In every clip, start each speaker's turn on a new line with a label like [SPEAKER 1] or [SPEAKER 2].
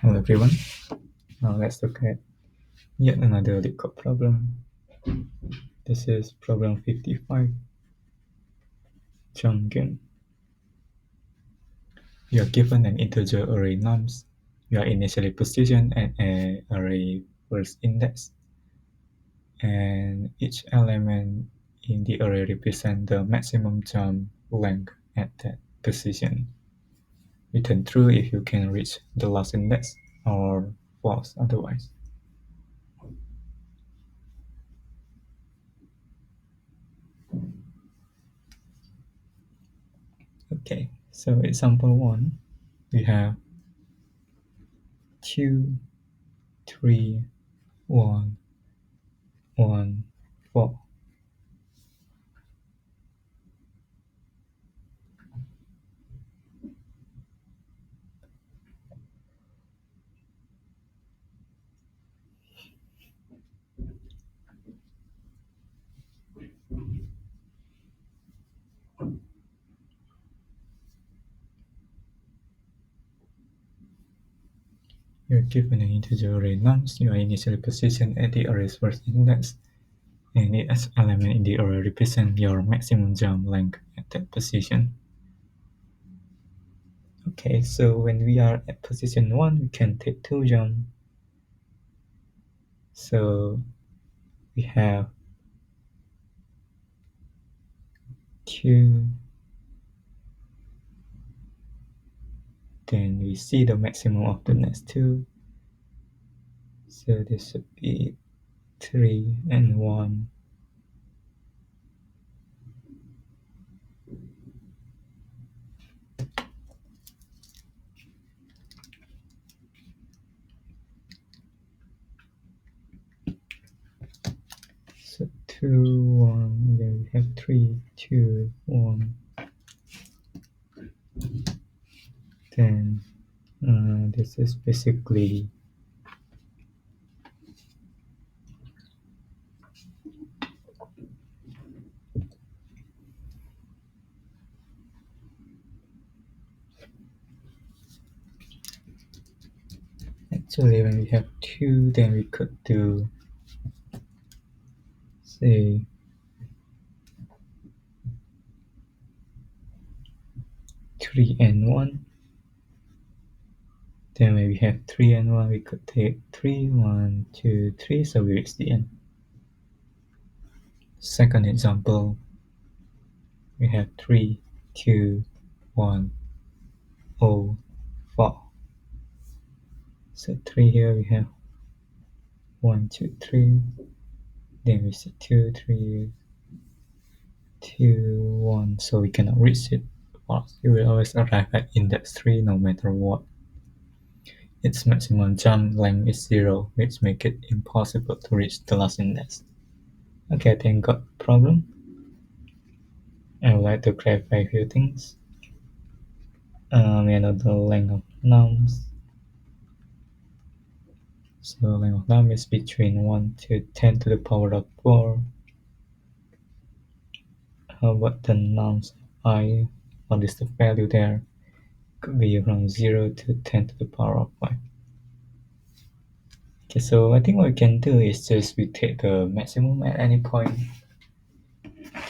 [SPEAKER 1] Hello everyone. Now let's look at yet another LeetCode problem. This is problem 55. Jump game. You are given an integer array nums. You are initially positioned at an array first index, and each element in the array represents the maximum jump length at that position. Return true if you can reach the last index, or false otherwise. Okay, so example 1, we have 2, 3, 1, 1, 4. You're given an integer array nums. You are initially positioned at the array's first index, and each element in the array represents your maximum jump length at that position. Okay, so when we are at position 1, we can take 2 jumps. So we have 2, then we see the maximum of the next 2. So this should be 3 and 1. So 2, 1, then we have 3, 2, 1. Then this is basically actually when we have 2, then we could do, say, 3 and 1. Then when we have 3 and 1, we could take 3, 1, 2, 3, so we reach the end. Second example, we have 3, 2, 1, 0, 4. So 3 here we have 1, 2, 3. Then we see 2, 3, 2, 1. So we cannot reach it. You will always arrive at index 3 no matter what. Its maximum jump length is 0, which makes it impossible to reach the last index. Okay, I think got the problem. I would like to clarify a few things. We know the length of nums. So length of num is between 1 to 10 to the power of 4. How about the nums I? What is the value there? Could be from 0 to 10 to the power of 5. Okay, so I think what we can do is just we take the maximum at any point.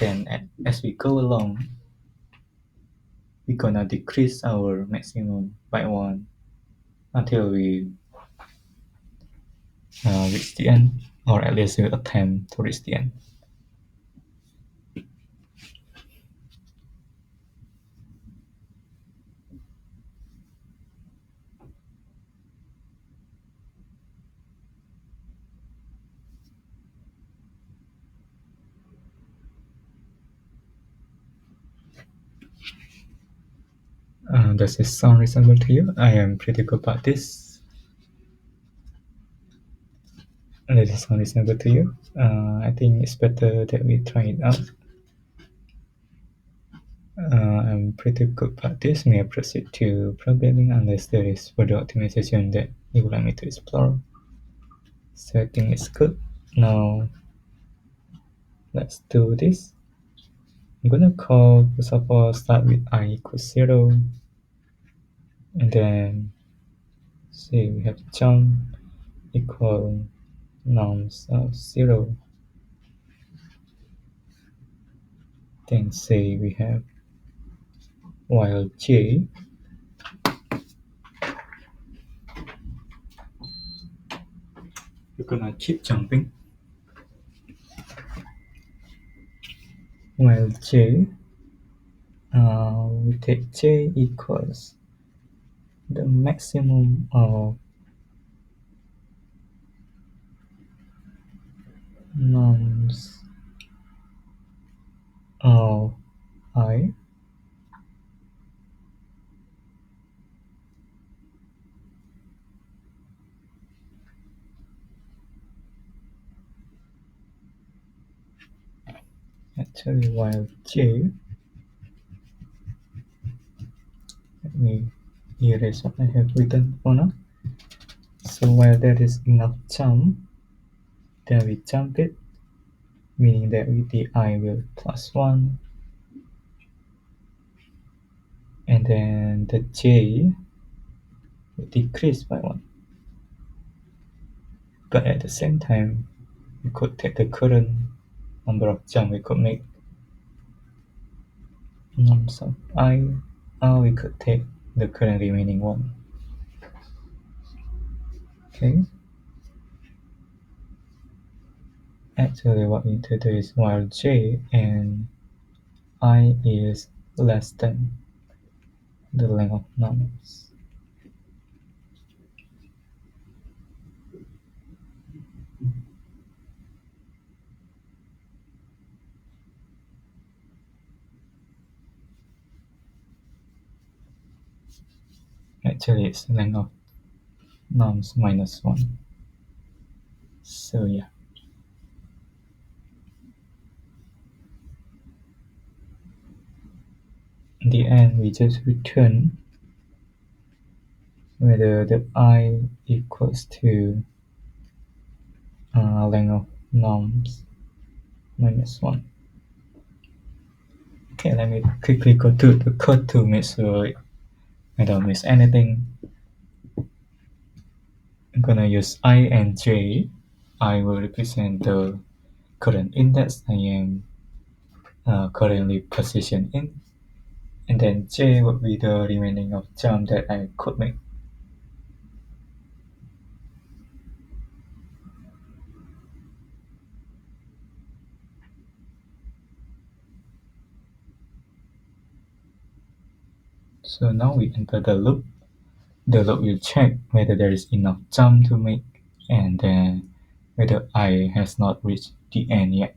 [SPEAKER 1] Then as we go along, we're gonna decrease our maximum by 1 until we reach the end, or at least we attempt to reach the end. Does this sound reasonable to you? I am pretty good at this. Does this sound reasonable to you? I think it's better that we try it out. I'm pretty good at this. May I proceed to programming unless there is further optimization that you would like me to explore? So I think it's good. Now let's do this. I'm gonna call, first of all, start with I equals 0, and then Say we have jump equal norms of 0. Then say we have while j you're gonna keep jumping while j we take j equals the maximum of norms of I. Actually, while j, let me erase what I have written for now. So while there is enough jump, then we jump it, meaning that the I will plus 1, and then the j will decrease by 1. But at the same time, we could take the current number of jump we could make norms of I, or we could take the current remaining one. Okay. Actually, what we need to do is while j and I is less than the length of norms. Actually, it's length of norms minus 1. So yeah. In the end, we just return whether the I equals to length of norms minus 1. Okay, let me quickly go to the code to make sure I don't miss anything. I'm gonna use I and j. I will represent the current index I am currently positioned in, and then j will be the remaining of jump that I could make. So now we enter the loop. The loop will check whether there is enough jump to make, and then whether I has not reached the end yet.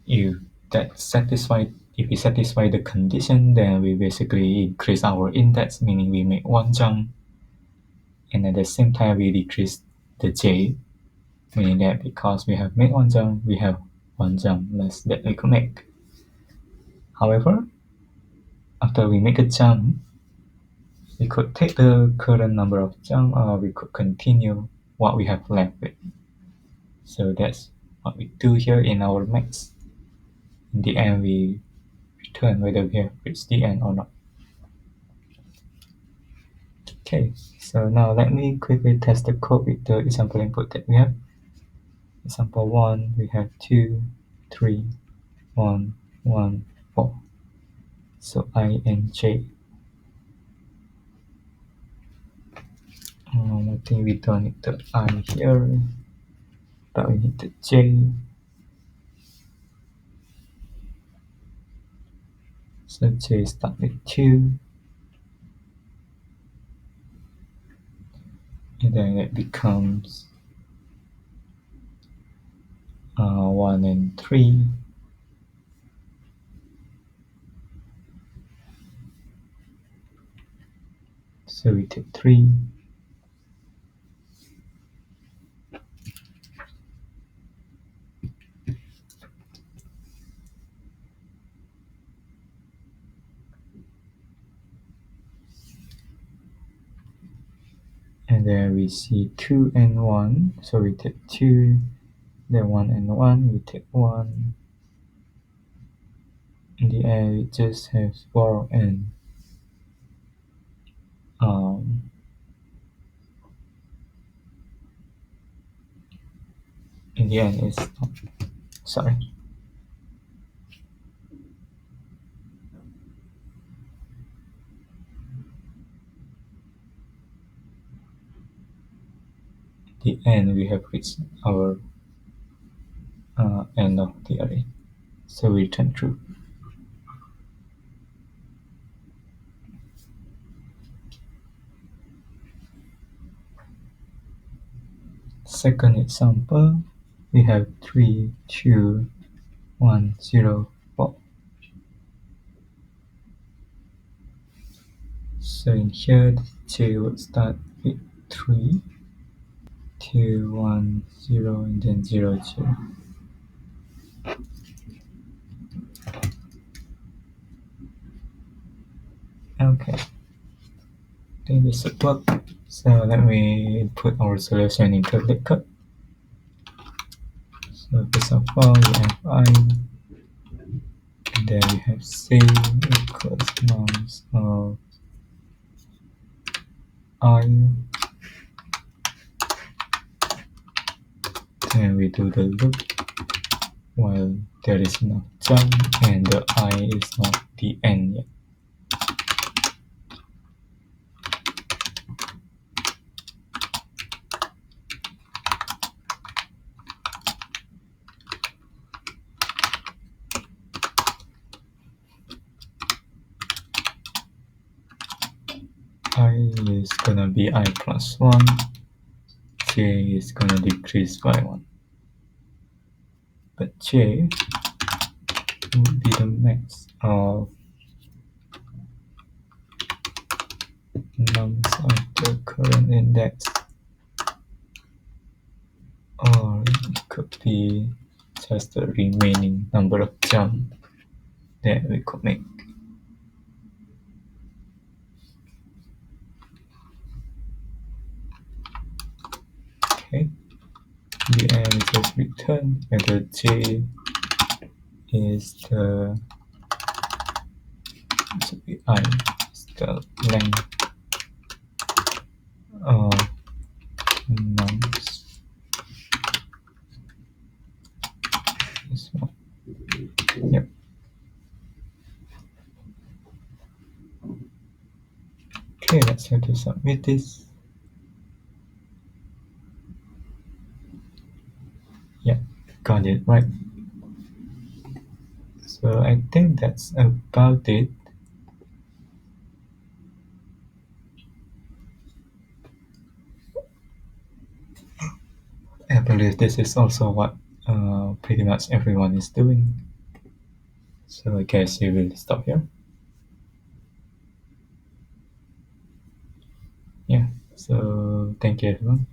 [SPEAKER 1] If we satisfy the condition, then we basically increase our index, meaning we make one jump, and at the same time we decrease the j, meaning that because we have made one jump, we have one jump less that we could make. However, after we make a jump, we could take the current number of jump, or we could continue what we have left with. So that's what we do here in our max. In the end, we return whether we have reached the end or not. Okay, so now let me quickly test the code with the example input that we have. Example 1, we have 2, 3, 1, 1, 4. So I and j. I think we don't need the I here, but we need the j. So j start with 2, and then it becomes 1 and 3. So we take 3. And then we see 2 and 1, so we take 2, then 1 and 1, we take 1. In the end, we just have 4 and Um, in the end, it's not. Sorry. The end, we have reached our end of the array. So we return true. Second example, we have 3, 2, 1, 0, 4. So in here, the j would start with 3, 2, 1, 0, and then 0, 0. Okay, I think this should work. So let me put our solution into LeetCode. So first of all, we have I, and then we have C equals nums of I. Then we do the loop while there is no jump and the I is not the end yet. I is gonna be I plus 1, j is gonna decrease by 1. But j would be the max of nums of the current index, or it could be just the remaining number of jumps that we could make. Okay, the end just return whether j is the I is the length of nums. This one. Yep. Okay, let's try to submit this. Yeah, got it right. So I think that's about it. I believe this is also what pretty much everyone is doing. So I guess we will stop here. Yeah, so thank you everyone.